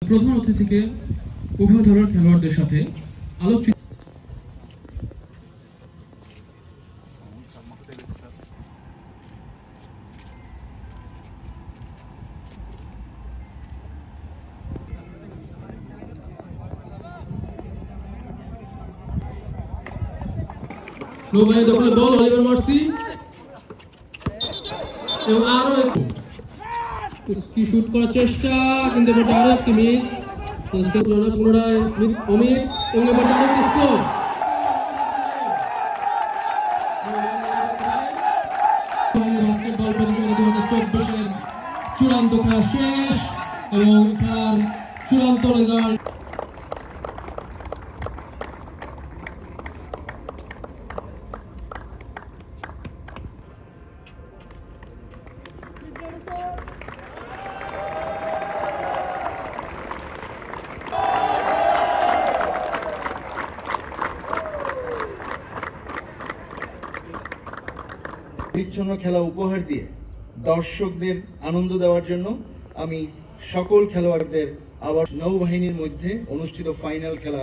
প্রধান অতিথিকে উভয় দলের খেলোয়াড়দের সাথে আলোচনা নোভাই দখলে বল অলিভার মার্সি এবং আরো একটু কি শুট করার চেষ্টা কিন্তু এবার আরো একটি মিস চেষ্টা করলো পুনরায় অমিত এবং এবার আরো একটি স্কোর বাস্কেটবল প্রতিযোগিতা 2024-এর চূড়ান্ত খেলা শেষ এবং খেলার চূড়ান্ত রেজাল্ট পরিচ্ছন্ন খেলা উপহার দিয়ে দর্শকদের আনন্দ দেওয়ার জন্য আমি সকল খেলোয়াড়দের আবার নৌবাহিনীর মধ্যে অনুষ্ঠিত ফাইনাল খেলা